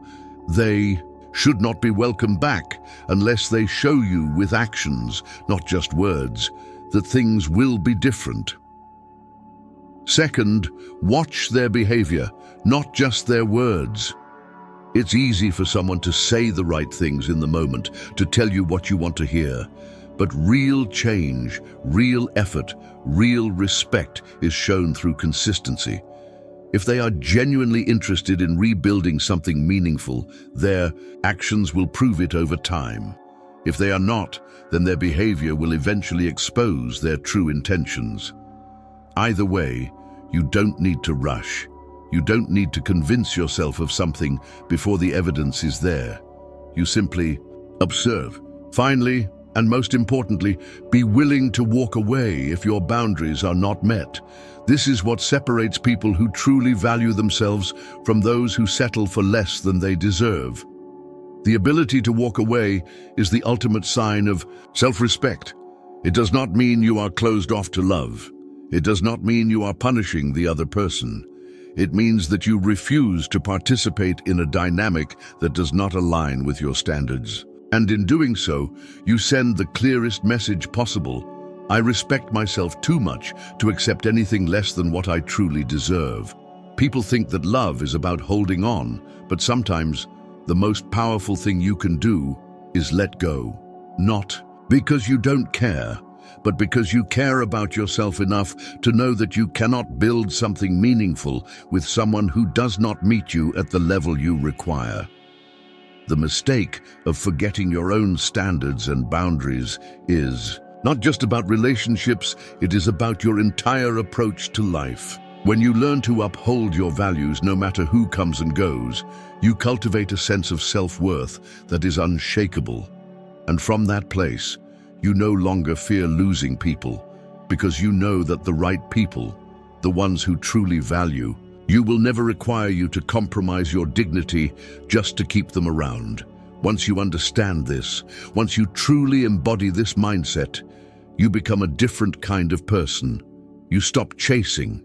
they should not be welcomed back unless they show you with actions, not just words, that things will be different. Second, watch their behavior, not just their words. It's easy for someone to say the right things in the moment, to tell you what you want to hear. But real change, real effort, real respect is shown through consistency. If they are genuinely interested in rebuilding something meaningful, their actions will prove it over time. If they are not, then their behavior will eventually expose their true intentions. Either way, you don't need to rush. You don't need to convince yourself of something before the evidence is there. You simply observe. Finally, and most importantly, be willing to walk away if your boundaries are not met. This is what separates people who truly value themselves from those who settle for less than they deserve. The ability to walk away is the ultimate sign of self-respect. It does not mean you are closed off to love. It does not mean you are punishing the other person. It means that you refuse to participate in a dynamic that does not align with your standards. And in doing so, you send the clearest message possible. I respect myself too much to accept anything less than what I truly deserve. People think that love is about holding on, but sometimes the most powerful thing you can do is let go. Not because you don't care, but because you care about yourself enough to know that you cannot build something meaningful with someone who does not meet you at the level you require. The mistake of forgetting your own standards and boundaries is not just about relationships, it is about your entire approach to life. When you learn to uphold your values no matter who comes and goes, you cultivate a sense of self-worth that is unshakable. And from that place, you no longer fear losing people, because you know that the right people, the ones who truly value, you will never require you to compromise your dignity just to keep them around. Once you understand this, once you truly embody this mindset, you become a different kind of person. You stop chasing.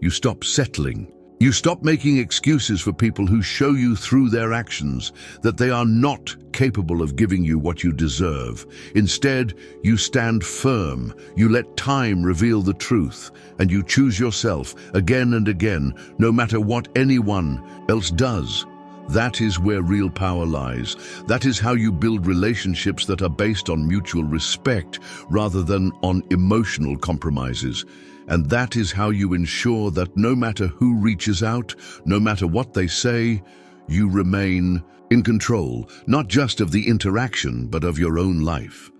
You stop settling. You stop making excuses for people who show you through their actions that they are not capable of giving you what you deserve. Instead, you stand firm, you let time reveal the truth, and you choose yourself again and again, no matter what anyone else does. That is where real power lies. That is how you build relationships that are based on mutual respect rather than on emotional compromises. And that is how you ensure that no matter who reaches out, no matter what they say, you remain in control, not just of the interaction, but of your own life.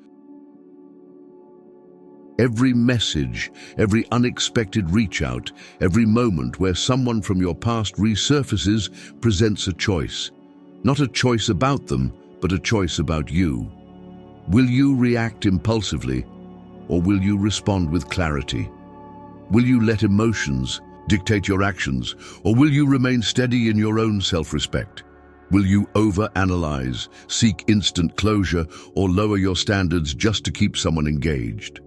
Every message, every unexpected reach out, every moment where someone from your past resurfaces presents a choice. Not a choice about them, but a choice about you. Will you react impulsively, or will you respond with clarity? Will you let emotions dictate your actions, or will you remain steady in your own self-respect? Will you overanalyze, seek instant closure, or lower your standards just to keep someone engaged?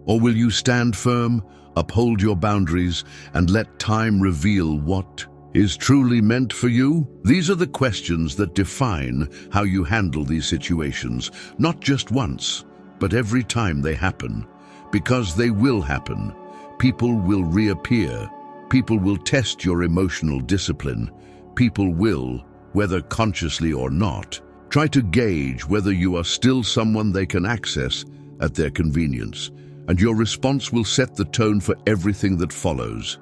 Or will you stand firm, uphold your boundaries, and let time reveal what is truly meant for you? These are the questions that define how you handle these situations, not just once, but every time they happen. Because they will happen. People will reappear. People will test your emotional discipline. People will, whether consciously or not, try to gauge whether you are still someone they can access at their convenience. And your response will set the tone for everything that follows.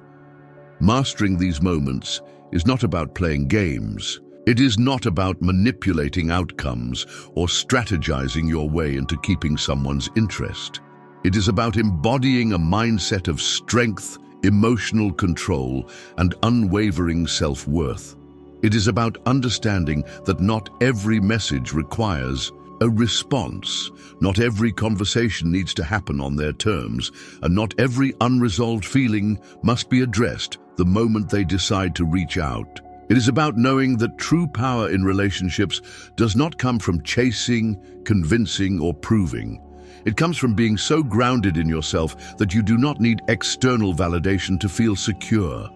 Mastering these moments is not about playing games. It is not about manipulating outcomes or strategizing your way into keeping someone's interest. It is about embodying a mindset of strength, emotional control, and unwavering self-worth. It is about understanding that not every message requires a response. Not every conversation needs to happen on their terms, and not every unresolved feeling must be addressed the moment they decide to reach out. It is about knowing that true power in relationships does not come from chasing, convincing, or proving. It comes from being so grounded in yourself that you do not need external validation to feel secure.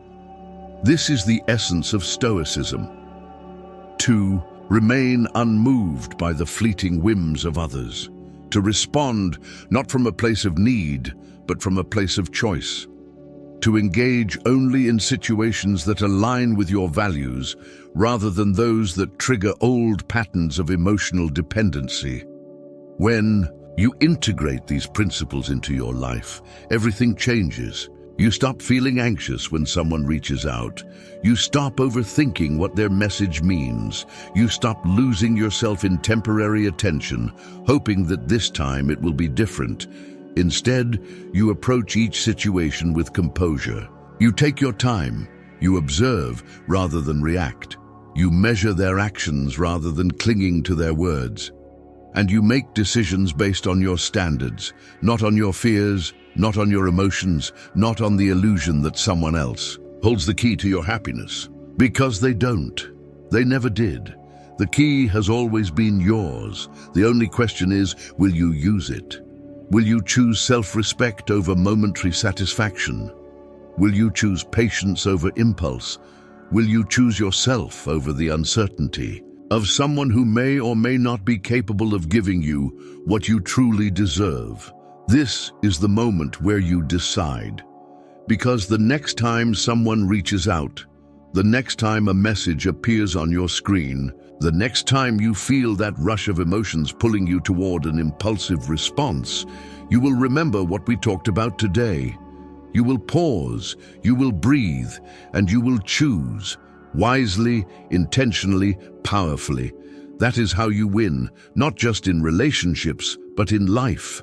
This is the essence of Stoicism. To remain unmoved by the fleeting whims of others. To respond not from a place of need, but from a place of choice. To engage only in situations that align with your values, rather than those that trigger old patterns of emotional dependency. When you integrate these principles into your life, everything changes. You stop feeling anxious when someone reaches out. You stop overthinking what their message means. You stop losing yourself in temporary attention, hoping that this time it will be different. Instead, you approach each situation with composure. You take your time. You observe rather than react. You measure their actions rather than clinging to their words. And you make decisions based on your standards, not on your fears, not on your emotions, not on the illusion that someone else holds the key to your happiness. Because they don't. They never did. The key has always been yours. The only question is, will you use it? Will you choose self-respect over momentary satisfaction? Will you choose patience over impulse? Will you choose yourself over the uncertainty of someone who may or may not be capable of giving you what you truly deserve? This is the moment where you decide. Because the next time someone reaches out, the next time a message appears on your screen, the next time you feel that rush of emotions pulling you toward an impulsive response, you will remember what we talked about today. You will pause, you will breathe, and you will choose. Wisely, intentionally, powerfully. That is how you win, not just in relationships, but in life.